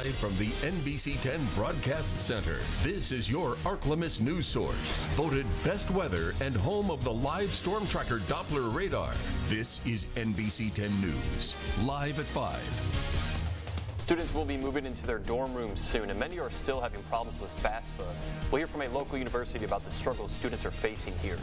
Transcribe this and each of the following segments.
Live from the NBC 10 Broadcast Center, this is your ArkLaMiss news source. Voted best weather and home of the live storm tracker Doppler radar. This is NBC 10 News, live at 5. Students will be moving into their dorm rooms soon, and many are still having problems with FAFSA. We'll hear from a local university about the struggles students are facing here.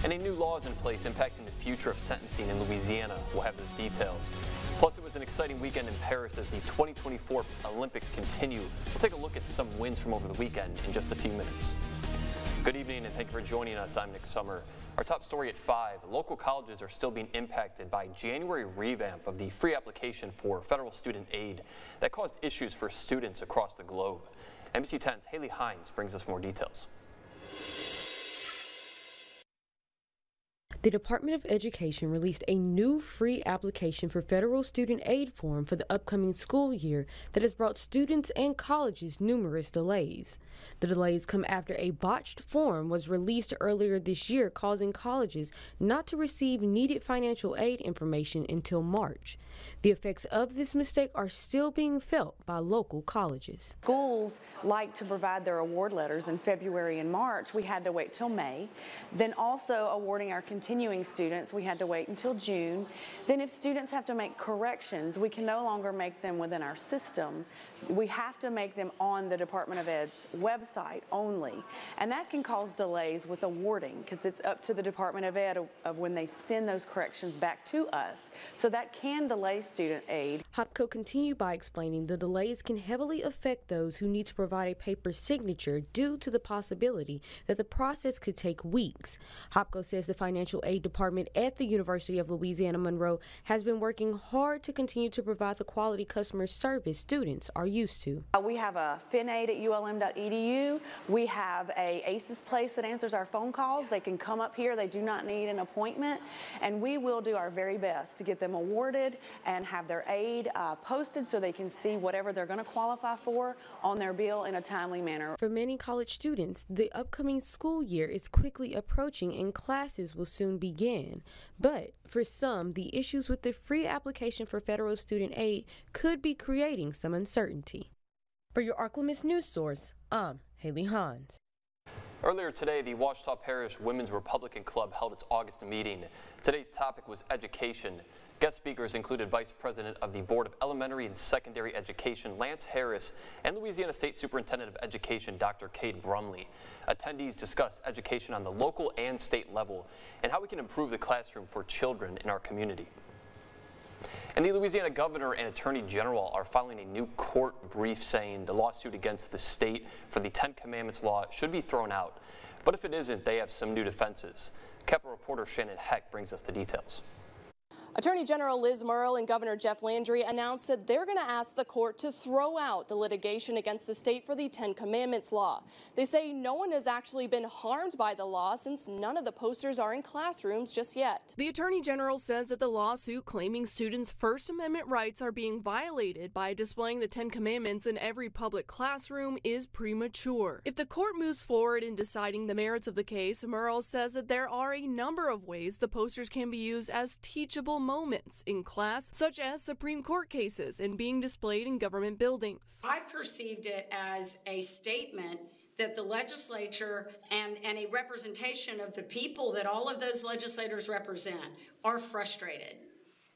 And a new law is in place impacting the future of sentencing in Louisiana. We'll have those details. Plus, it was an exciting weekend in Paris as the 2024 Olympics continue. We'll take a look at some wins from over the weekend in just a few minutes. Good evening, and thank you for joining us. I'm Nick Summer. Our top story at 5, local colleges are still being impacted by January revamp of the free application for federal student aid that caused issues for students across the globe. NBC 10's Haley Hines brings us more details. The Department of Education released a new free application for federal student aid form for the upcoming school year that has brought students and colleges numerous delays. The delays come after a botched form was released earlier this year, causing colleges not to receive needed financial aid information until March. The effects of this mistake are still being felt by local colleges. Schools like to provide their award letters in February and March. We had to wait till May. Then also awarding our continuing students, we had to wait until June. Then if students have to make corrections, we can no longer make them within our system. We have to make them on the Department of Ed's website only. And that can cause delays with awarding because it's up to the Department of Ed of when they send those corrections back to us. So that can delay student aid. HOPCO continued by explaining the delays can heavily affect those who need to provide a paper signature due to the possibility that the process could take weeks. HOPCO says the financial aid department at the University of Louisiana Monroe has been working hard to continue to provide the quality customer service students are used to. We have a FinAid at ulm.edu. We have a ACES place that answers our phone calls. They can come up here. They do not need an appointment. And we will do our very best to get them awarded and have their aid posted so they can see whatever they're going to qualify for on their bill in a timely manner. For many college students, the upcoming school year is quickly approaching and classes will soon begin. But for some, the issues with the free application for federal student aid could be creating some uncertainty. For your ArkLaMiss news source, I'm Haley Hines. Earlier today, the Ouachita Parish Women's Republican Club held its August meeting. Today's topic was education. Guest speakers included Vice President of the Board of Elementary and Secondary Education, Lance Harris, and Louisiana State Superintendent of Education, Dr. Cade Brumley. Attendees discussed education on the local and state level and how we can improve the classroom for children in our community. And the Louisiana Governor and Attorney General are filing a new court brief saying the lawsuit against the state for the 10 Commandments law should be thrown out. But if it isn't, they have some new defenses. Capitol reporter Shannon Heck brings us the details. Attorney General Liz Murrill and Governor Jeff Landry announced that they're going to ask the court to throw out the litigation against the state for the 10 Commandments law. They say no one has actually been harmed by the law since none of the posters are in classrooms just yet. The Attorney General says that the lawsuit claiming students' First Amendment rights are being violated by displaying the 10 Commandments in every public classroom is premature. If the court moves forward in deciding the merits of the case, Murrill says that there are a number of ways the posters can be used as teachable moments in class, such as Supreme Court cases and being displayed in government buildings. I perceived it as a statement that the legislature and a representation of the people that all of those legislators represent are frustrated.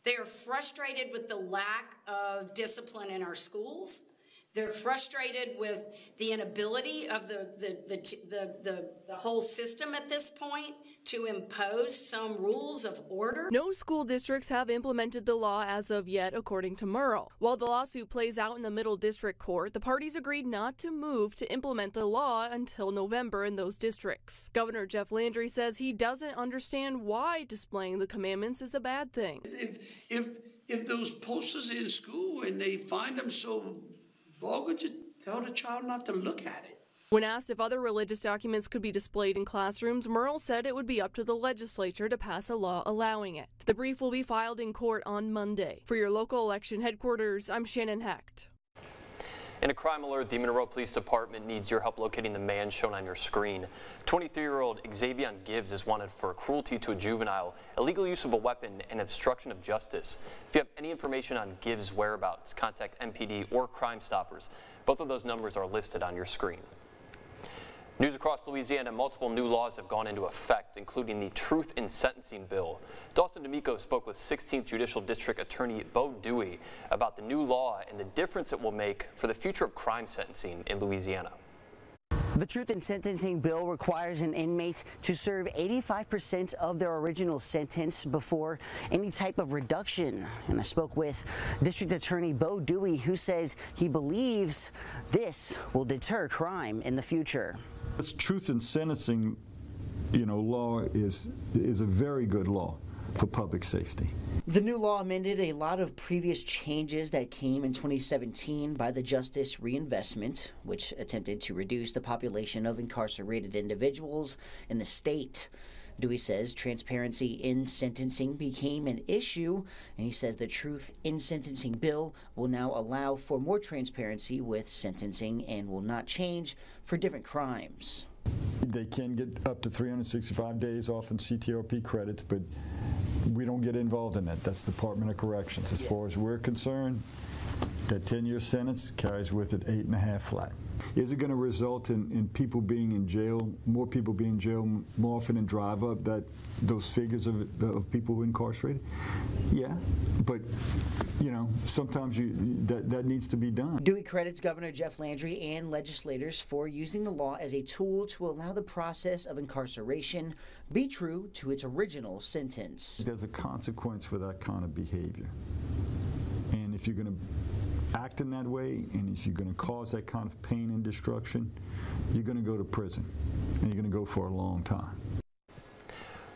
They are frustrated with the lack of discipline in our schools. They're frustrated with the inability of the whole system at this point to impose some rules of order. No school districts have implemented the law as of yet, according to Murrill. While the lawsuit plays out in the Middle District Court, the parties agreed not to move to implement the law until November in those districts. Governor Jeff Landry says he doesn't understand why displaying the commandments is a bad thing. If those posters in school and they find them so vulgar, just tell the child not to look at it. When asked if other religious documents could be displayed in classrooms, Murrill said it would be up to the legislature to pass a law allowing it. The brief will be filed in court on Monday. For your local election headquarters, I'm Shannon Hecht. In a crime alert, the Monroe Police Department needs your help locating the man shown on your screen. 23-year-old Xavier Gibbs is wanted for cruelty to a juvenile, illegal use of a weapon, and obstruction of justice. If you have any information on Gibbs' whereabouts, contact MPD or Crime Stoppers. Both of those numbers are listed on your screen. News across Louisiana, multiple new laws have gone into effect, including the Truth in Sentencing bill. Dawson D'Amico spoke with 16th Judicial District Attorney Bo Dewey about the new law and the difference it will make for the future of crime sentencing in Louisiana. The Truth in Sentencing bill requires an inmate to serve 85% of their original sentence before any type of reduction. And I spoke with District Attorney Bo Dewey, who says he believes this will deter crime in the future. This Truth in Sentencing, law is a very good law for public safety. The new law amended a lot of previous changes that came in 2017 by the Justice Reinvestment, which attempted to reduce the population of incarcerated individuals in the state. Dewey says transparency in sentencing became an issue, and he says the Truth in Sentencing bill will now allow for more transparency with sentencing and will not change for different crimes. They can get up to 365 days off in CTRP credits, but we don't get involved in that. That's Department of Corrections. As far as we're concerned, that 10-year sentence carries with it 8.5 flat. Is it going to result in people being in jail, more people being in jail more often, and drive up those figures of people who are incarcerated? Yeah, but sometimes that needs to be done. Dewey credits Governor Jeff Landry and legislators for using the law as a tool to allow the process of incarceration be true to its original sentence. There's a consequence for that kind of behavior, and if you're going to act in that way, and if you're going to cause that kind of pain and destruction, you're going to go to prison, and you're going to go for a long time.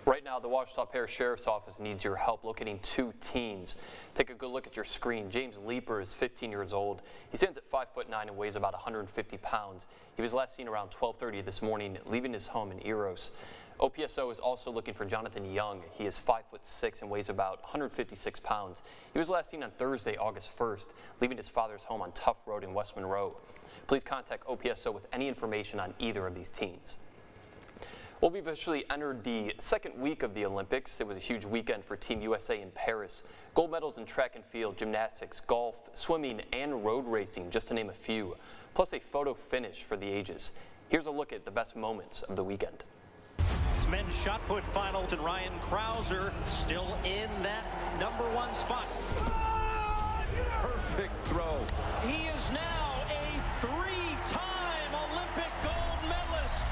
Right now, the Ouachita Parish Sheriff's Office needs your help locating 2 teens. Take a good look at your screen. James Leeper is 15 years old. He stands at 5'9" and weighs about 150 pounds. He was last seen around 12:30 this morning, leaving his home in Eros. OPSO is also looking for Jonathan Young. He is 5'6" and weighs about 156 pounds. He was last seen on Thursday, August 1st, leaving his father's home on Tough Road in West Monroe. Please contact OPSO with any information on either of these teens. Well, we've officially entered the second week of the Olympics. It was a huge weekend for Team USA in Paris. Gold medals in track and field, gymnastics, golf, swimming, and road racing, just to name a few, plus a photo finish for the ages. Here's a look at the best moments of the weekend. Men's shot put finals, and Ryan Krauser still in that #1 spot. Perfect throw. He is now a 3-time Olympic gold medalist.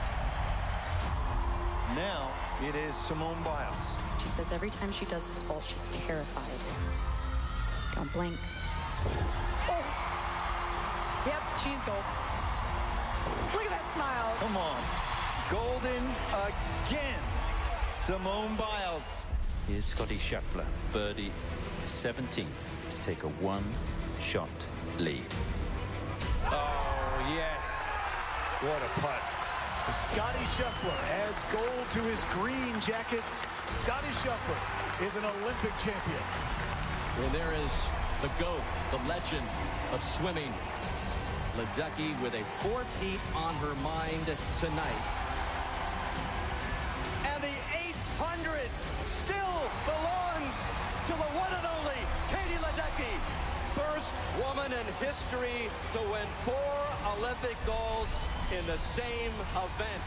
Now it is Simone Biles. She says every time she does this fall, she's terrified. Don't blink. Oh. Yep, she's gold. Look at that smile. Come on. Golden again. Simone Biles. Here's Scotty Scheffler, birdie 17th to take a 1-shot lead. Oh, yes. What a putt. Scotty Scheffler adds gold to his green jackets. Scotty Scheffler is an Olympic champion. Well, there is the GOAT, the legend of swimming. Ledecky with a 4-peat on her mind tonight. And the 800 still belongs to the one and only Katie Ledecky. First woman in history to win 4 Olympic golds in the same event.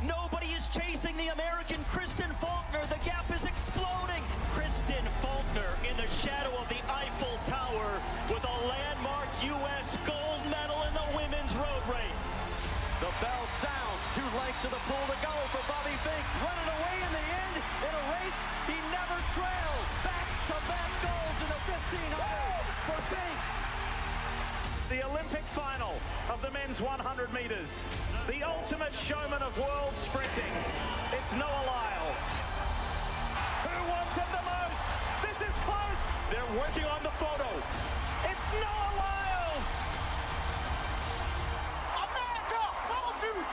Nobody is chasing the American Kristen Faulkner. The gap is exploding. Kristen Faulkner in the shadow of the Eiffel Tower with a landmark U.S. gold medal in the women's road race. The bell sounds, 2 lengths to the pool to go for Bobby Fink. Running away in the end in a race he never trailed. Back-to-back goals in the 1500 for Fink. The Olympic final of the men's 100 meters. The ultimate showman of world sprinting. It's Noah Lyles. Who wants it the most? This is close. They're working on the photo. It's Noah Lyles. America, told you.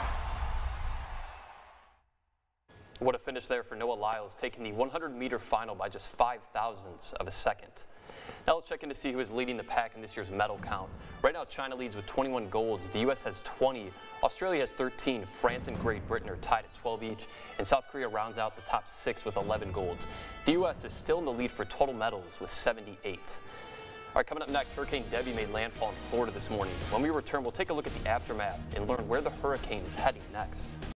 What a finish there for Noah Lyles, taking the 100-meter final by just 0.05 of a second. Now let's check in to see who is leading the pack in this year's medal count. Right now, China leads with 21 golds. The U.S. has 20. Australia has 13. France and Great Britain are tied at 12 each. And South Korea rounds out the top 6 with 11 golds. The U.S. is still in the lead for total medals with 78. All right, coming up next, Hurricane Debbie made landfall in Florida this morning. When we return, we'll take a look at the aftermath and learn where the hurricane is heading next.